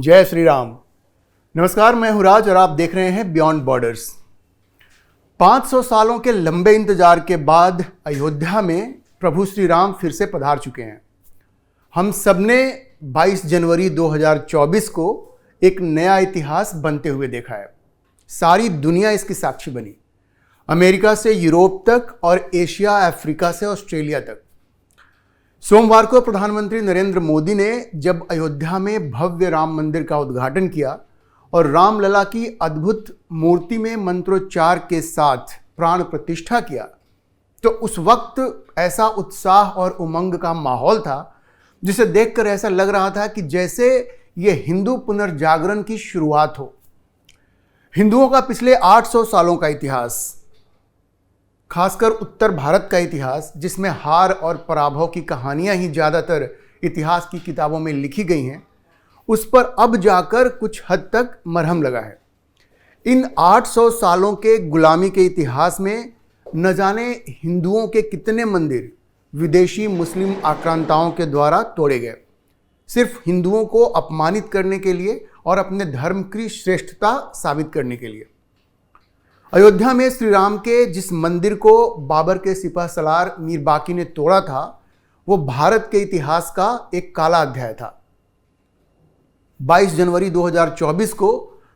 जय श्री राम। नमस्कार, मैं हूं राज और आप देख रहे हैं बियॉन्ड बॉर्डर्स। 500 सालों के लंबे इंतजार के बाद अयोध्या में प्रभु श्री राम फिर से पधार चुके हैं। हम सबने 22 जनवरी 2024 को एक नया इतिहास बनते हुए देखा है। सारी दुनिया इसकी साक्षी बनी, अमेरिका से यूरोप तक और एशिया अफ्रीका से ऑस्ट्रेलिया तक। सोमवार को प्रधानमंत्री नरेंद्र मोदी ने जब अयोध्या में भव्य राम मंदिर का उद्घाटन किया और रामलला की अद्भुत मूर्ति में मंत्रोच्चार के साथ प्राण प्रतिष्ठा किया, तो उस वक्त ऐसा उत्साह और उमंग का माहौल था जिसे देखकर ऐसा लग रहा था कि जैसे ये हिंदू पुनर्जागरण की शुरुआत हो। हिंदुओं का पिछले 800 सालों का इतिहास, खासकर उत्तर भारत का इतिहास, जिसमें हार और पराभव की कहानियां ही ज़्यादातर इतिहास की किताबों में लिखी गई हैं, उस पर अब जाकर कुछ हद तक मरहम लगा है। इन 800 सालों के गुलामी के इतिहास में न जाने हिंदुओं के कितने मंदिर विदेशी मुस्लिम आक्रांताओं के द्वारा तोड़े गए, सिर्फ हिंदुओं को अपमानित करने के लिए और अपने धर्म की श्रेष्ठता साबित करने के लिए। अयोध्या में श्री राम के जिस मंदिर को बाबर के सिपह सलार मीर बाकी ने तोड़ा था, वो भारत के इतिहास का एक काला अध्याय था। 22 जनवरी 2024 को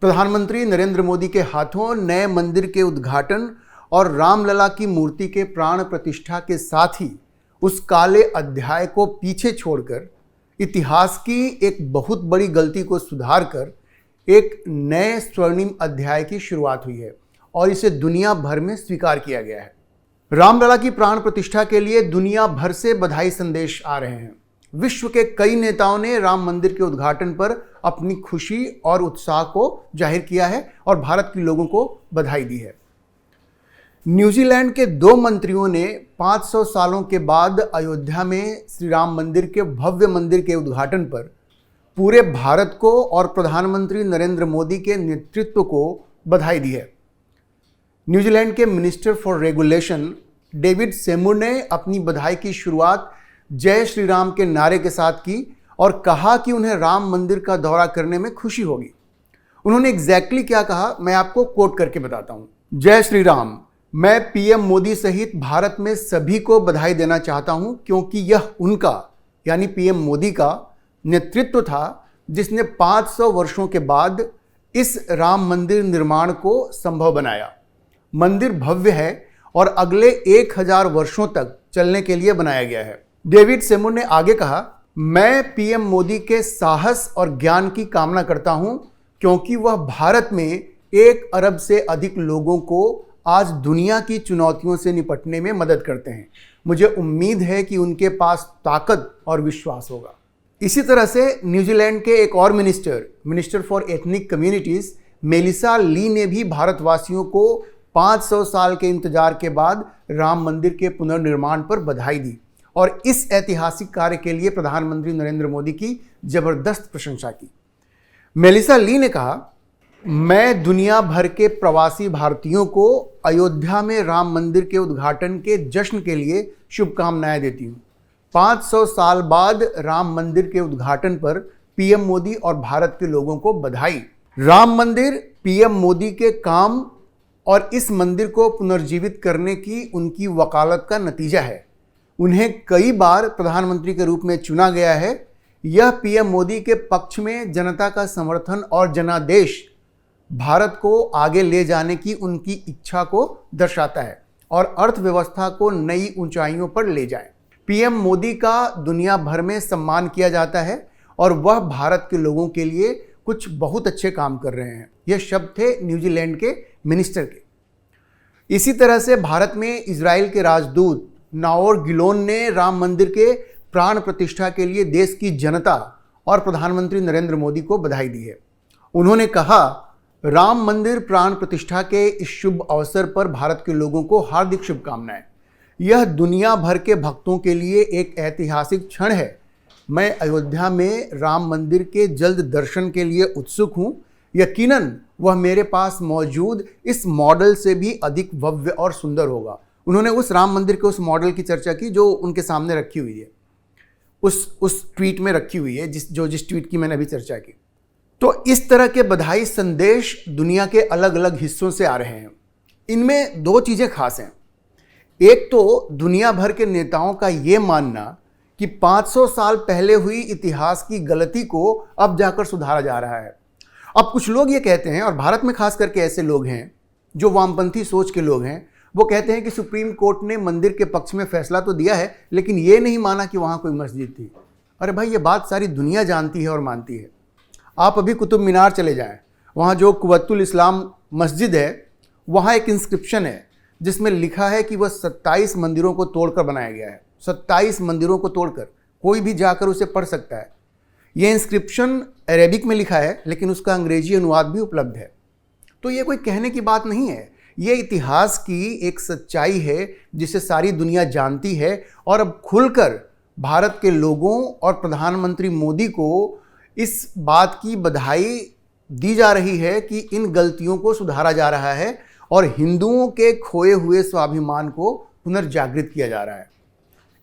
प्रधानमंत्री नरेंद्र मोदी के हाथों नए मंदिर के उद्घाटन और रामलला की मूर्ति के प्राण प्रतिष्ठा के साथ ही उस काले अध्याय को पीछे छोड़कर इतिहास की एक बहुत बड़ी गलती को सुधारकर एक नए स्वर्णिम अध्याय की शुरुआत हुई है और इसे दुनिया भर में स्वीकार किया गया है। रामलला की प्राण प्रतिष्ठा के लिए दुनिया भर से बधाई संदेश आ रहे हैं। विश्व के कई नेताओं ने राम मंदिर के उद्घाटन पर अपनी खुशी और उत्साह को जाहिर किया है और भारत के लोगों को बधाई दी है। न्यूजीलैंड के 2 मंत्रियों ने 500 सालों के बाद अयोध्या में श्री राम मंदिर के भव्य मंदिर के उद्घाटन पर पूरे भारत को और प्रधानमंत्री नरेंद्र मोदी के नेतृत्व को बधाई दी है। न्यूजीलैंड के minister for regulation David Semur ने अपनी बधाई की शुरुआत जय श्री राम के नारे के साथ की और कहा कि उन्हें राम मंदिर का दौरा करने में खुशी होगी। उन्होंने एग्जैक्टली क्या कहा, मैं आपको कोट करके बताता हूं। जय श्री राम। मैं पीएम मोदी सहित भारत में सभी को बधाई देना चाहता हूं, क्योंकि यह उनका यानी पीएम मोदी का नेतृत्व था जिसने 500 वर्षों के बाद इस राम मंदिर निर्माण को संभव बनाया। मंदिर भव्य है और अगले 1000 वर्षों तक चलने के लिए बनाया गया है। डेविड सेमूर ने आगे कहा, मैं पीएम मोदी के साहस और ज्ञान की कामना करता हूं, क्योंकि वह भारत में 1 अरब से अधिक लोगों को आज दुनिया की चुनौतियों से निपटने में मदद करते हैं। मुझे उम्मीद है कि उनके पास ताकत और विश्वास होगा। इसी तरह से न्यूजीलैंड के एक और minister for ethnic communities Melissa Lee ने भी भारतवासियों को 500 साल के इंतजार के बाद राम मंदिर के पुनर्निर्माण पर बधाई दी और इस ऐतिहासिक कार्य के लिए प्रधानमंत्री नरेंद्र मोदी की जबरदस्त प्रशंसा की। मेलिसा ली ने कहा, मैं दुनिया भर के प्रवासी भारतीयों को अयोध्या में राम मंदिर के उद्घाटन के जश्न के लिए शुभकामनाएं देती हूँ। 500 साल बाद राम मंदिर के उद्घाटन पर पीएम मोदी और भारत के लोगों को बधाई। राम मंदिर पीएम मोदी के काम और इस मंदिर को पुनर्जीवित करने की उनकी वकालत का नतीजा है। उन्हें कई बार प्रधानमंत्री के रूप में चुना गया है। यह पीएम मोदी के पक्ष में जनता का समर्थन और जनादेश भारत को आगे ले जाने की उनकी इच्छा को दर्शाता है और अर्थव्यवस्था को नई ऊंचाइयों पर ले जाए। पीएम मोदी का दुनिया भर में सम्मान किया जाता है और वह भारत के लोगों के लिए कुछ बहुत अच्छे काम कर रहे हैं। यह शब्द थे न्यूजीलैंड के मिनिस्टर के। इसी तरह से भारत में इजराइल के राजदूत नाओर गिलोन ने राम मंदिर के प्राण प्रतिष्ठा के लिए देश की जनता और प्रधानमंत्री नरेंद्र मोदी को बधाई दी है। उन्होंने कहा, राम मंदिर प्राण प्रतिष्ठा के इस शुभ अवसर पर भारत के लोगों को हार्दिक शुभकामनाएं। यह दुनिया भर के भक्तों के लिए एक ऐतिहासिक क्षण है। मैं अयोध्या में राम मंदिर के जल्द दर्शन के लिए उत्सुक हूं। यकीनन वह मेरे पास मौजूद इस मॉडल से भी अधिक भव्य और सुंदर होगा। उन्होंने उस राम मंदिर के उस मॉडल की चर्चा की जो उनके सामने रखी हुई है, उस ट्वीट में रखी हुई है, जिस ट्वीट की मैंने अभी चर्चा की। तो इस तरह के बधाई संदेश दुनिया के अलग अलग हिस्सों से आ रहे हैं। इनमें दो चीज़ें खास हैं। एक तो दुनिया भर के नेताओं का ये मानना कि 500 साल पहले हुई इतिहास की गलती को अब जाकर सुधारा जा रहा है। अब कुछ लोग ये कहते हैं, और भारत में खास करके ऐसे लोग हैं जो वामपंथी सोच के लोग हैं, वो कहते हैं कि सुप्रीम कोर्ट ने मंदिर के पक्ष में फैसला तो दिया है, लेकिन ये नहीं माना कि वहाँ कोई मस्जिद थी। अरे भाई, ये बात सारी दुनिया जानती है और मानती है। आप अभी कुतुब मीनार चले जाएं, वहाँ जो कुव्वतुल इस्लाम मस्जिद है, वहाँ एक इंस्क्रिप्शन है जिसमें लिखा है कि वह 27 मंदिरों को तोड़कर बनाया गया है। 27 मंदिरों को तोड़कर, कोई भी जाकर उसे पढ़ सकता है। ये इंस्क्रिप्शन अरेबिक में लिखा है, लेकिन उसका अंग्रेजी अनुवाद भी उपलब्ध है। तो ये कोई कहने की बात नहीं है, ये इतिहास की एक सच्चाई है जिसे सारी दुनिया जानती है। और अब खुलकर भारत के लोगों और प्रधानमंत्री मोदी को इस बात की बधाई दी जा रही है कि इन गलतियों को सुधारा जा रहा है और हिंदुओं के खोए हुए स्वाभिमान को पुनर्जागृत किया जा रहा है।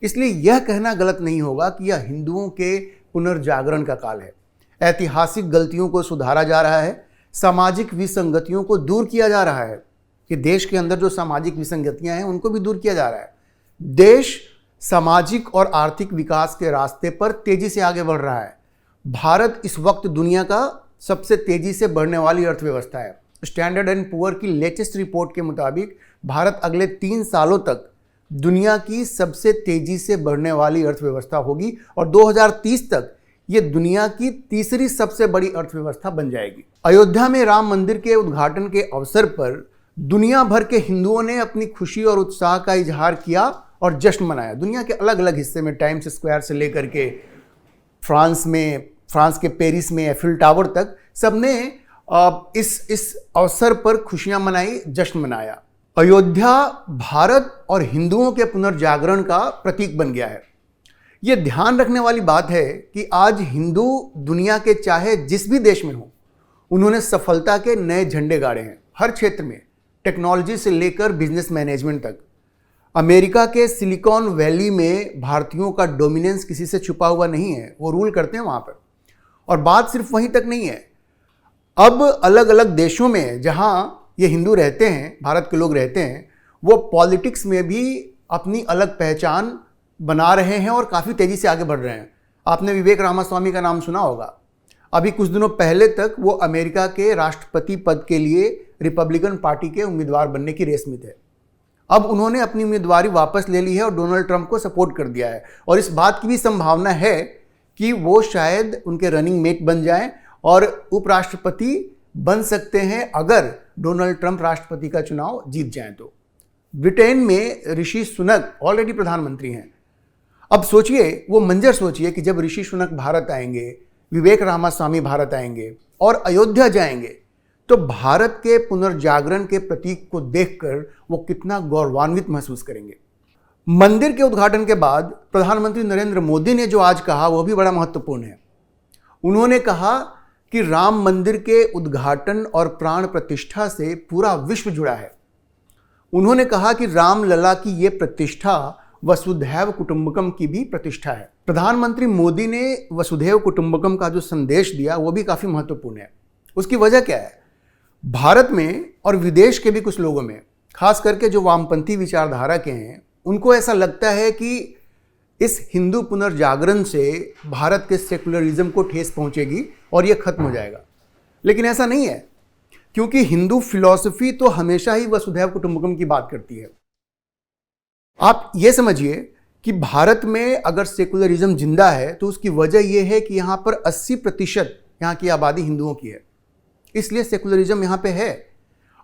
इसलिए यह कहना गलत नहीं होगा कि यह हिंदुओं के पुनर्जागरण का काल है। ऐतिहासिक गलतियों को सुधारा जा रहा है, सामाजिक विसंगतियों को दूर किया जा रहा है कि देश के अंदर जो सामाजिक विसंगतियां हैं उनको भी दूर किया जा रहा है। देश सामाजिक और आर्थिक विकास के रास्ते पर तेजी से आगे बढ़ रहा है। भारत इस वक्त दुनिया का सबसे तेजी से बढ़ने वाली अर्थव्यवस्था है। स्टैंडर्ड एंड पुअर की लेटेस्ट रिपोर्ट के मुताबिक भारत अगले 3 सालों तक दुनिया की सबसे तेजी से बढ़ने वाली अर्थव्यवस्था होगी और 2030 तक ये दुनिया की तीसरी सबसे बड़ी अर्थव्यवस्था बन जाएगी। अयोध्या में राम मंदिर के उद्घाटन के अवसर पर दुनिया भर के हिंदुओं ने अपनी खुशी और उत्साह का इजहार किया और जश्न मनाया। दुनिया के अलग अलग हिस्से में, टाइम्स स्क्वायर से लेकर के फ्रांस के पेरिस में एफिल टावर तक, सबने इस अवसर पर खुशियां मनाई, जश्न मनाया। अयोध्या भारत और हिंदुओं के पुनर्जागरण का प्रतीक बन गया है। यह ध्यान रखने वाली बात है कि आज हिंदू दुनिया के चाहे जिस भी देश में हो, उन्होंने सफलता के नए झंडे गाड़े हैं हर क्षेत्र में, टेक्नोलॉजी से लेकर बिजनेस मैनेजमेंट तक। अमेरिका के सिलिकॉन वैली में भारतीयों का डोमिनेंस किसी से छुपा हुआ नहीं है, वो रूल करते हैं वहाँ पर। और बात सिर्फ वहीं तक नहीं है, अब अलग अलग देशों में जहाँ ये हिंदू रहते हैं, भारत के लोग रहते हैं, वो पॉलिटिक्स में भी अपनी अलग पहचान बना रहे हैं और काफ़ी तेज़ी से आगे बढ़ रहे हैं। आपने विवेक रामास्वामी का नाम सुना होगा। अभी कुछ दिनों पहले तक वो अमेरिका के राष्ट्रपति पद के लिए रिपब्लिकन पार्टी के उम्मीदवार बनने की रेस में थे। अब उन्होंने अपनी उम्मीदवारी वापस ले ली है और डोनाल्ड ट्रंप को सपोर्ट कर दिया है। और इस बात की भी संभावना है कि वो शायद उनके रनिंग मेट बन जाएं और उपराष्ट्रपति बन सकते हैं अगर डोनाल्ड ट्रंप राष्ट्रपति का चुनाव जीत जाएं तो। ब्रिटेन में ऋषि सुनक ऑलरेडी प्रधानमंत्री हैं। अब सोचिए, वो मंजर सोचिए कि जब ऋषि सुनक भारत आएंगे, विवेक रामास्वामी भारत आएंगे और अयोध्या जाएंगे, तो भारत के पुनर्जागरण के प्रतीक को देखकर वो कितना गौरवान्वित महसूस करेंगे। मंदिर के उद्घाटन के बाद प्रधानमंत्री नरेंद्र मोदी ने जो आज कहा वो भी बड़ा महत्वपूर्ण है। उन्होंने कहा कि राम मंदिर के उद्घाटन और प्राण प्रतिष्ठा से पूरा विश्व जुड़ा है। उन्होंने कहा कि राम लला की ये प्रतिष्ठा वसुधैव कुटुंबकम की भी प्रतिष्ठा है। प्रधानमंत्री मोदी ने वसुधैव कुटुंबकम का जो संदेश दिया वो भी काफ़ी महत्वपूर्ण है। उसकी वजह क्या है? भारत में और विदेश के भी कुछ लोगों में, खास करके जो वामपंथी विचारधारा के हैं, उनको ऐसा लगता है कि इस हिंदू पुनर्जागरण से भारत के सेकुलरिज्म को ठेस पहुंचेगी और ये खत्म हो जाएगा। लेकिन ऐसा नहीं है, क्योंकि हिंदू फिलॉसफी तो हमेशा ही वसुधैव कुटुंबकम की बात करती है। आप ये समझिए कि भारत में अगर सेकुलरिज्म जिंदा है तो उसकी वजह यह है कि यहाँ पर 80% यहाँ की आबादी हिंदुओं की है, इसलिए सेकुलरिज्म यहाँ पे है।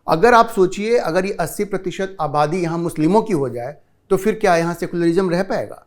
अगर आप सोचिए, अगर ये 80% आबादी यहाँ मुस्लिमों की हो जाए तो फिर क्या यहाँ सेकुलरिज्म रह पाएगा?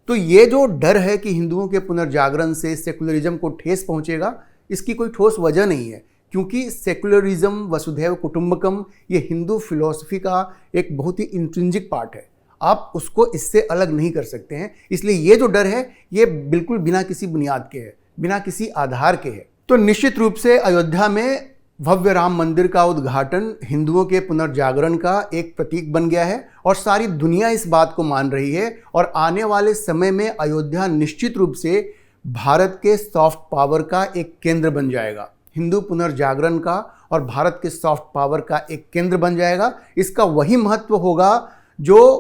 तो ये जो डर है कि हिंदुओं के पुनर्जागरण से सेकुलरिज्म को ठेस पहुँचेगा, इसकी कोई ठोस वजह नहीं है, क्योंकि सेकुलरिज्म, वसुधैव कुटुंबकम, ये हिंदू फिलॉसफी का एक बहुत ही इंट्रिंसिक पार्ट है। आप उसको इससे अलग नहीं कर सकते हैं। इसलिए ये जो डर है ये बिल्कुल बिना किसी बुनियाद के है, बिना किसी आधार के है। तो निश्चित रूप से अयोध्या में भव्य राम मंदिर का उद्घाटन हिंदुओं के पुनर्जागरण का एक प्रतीक बन गया है और सारी दुनिया इस बात को मान रही है। और आने वाले समय में अयोध्या निश्चित रूप से भारत के सॉफ्ट पावर का एक केंद्र बन जाएगा। हिंदू पुनर्जागरण का और भारत के सॉफ्ट पावर का एक केंद्र बन जाएगा। इसका वही महत्व होगा जो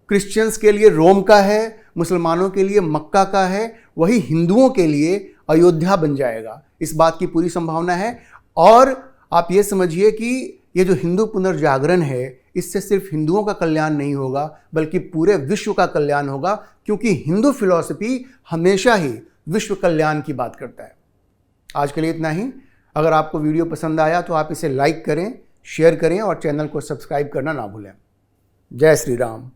क्रिश्चियंस के लिए रोम का है, मुसलमानों के लिए मक्का का है, वही हिंदुओं के लिए अयोध्या बन जाएगा। इस बात की पूरी संभावना है। और आप ये समझिए कि ये जो हिंदू पुनर्जागरण है, इससे सिर्फ हिंदुओं का कल्याण नहीं होगा बल्कि पूरे विश्व का कल्याण होगा, क्योंकि हिंदू फिलॉसफी हमेशा ही विश्व कल्याण की बात करता है। आज के लिए इतना ही। अगर आपको वीडियो पसंद आया तो आप इसे लाइक करें, शेयर करें और चैनल को सब्सक्राइब करना ना भूलें। जय श्री राम।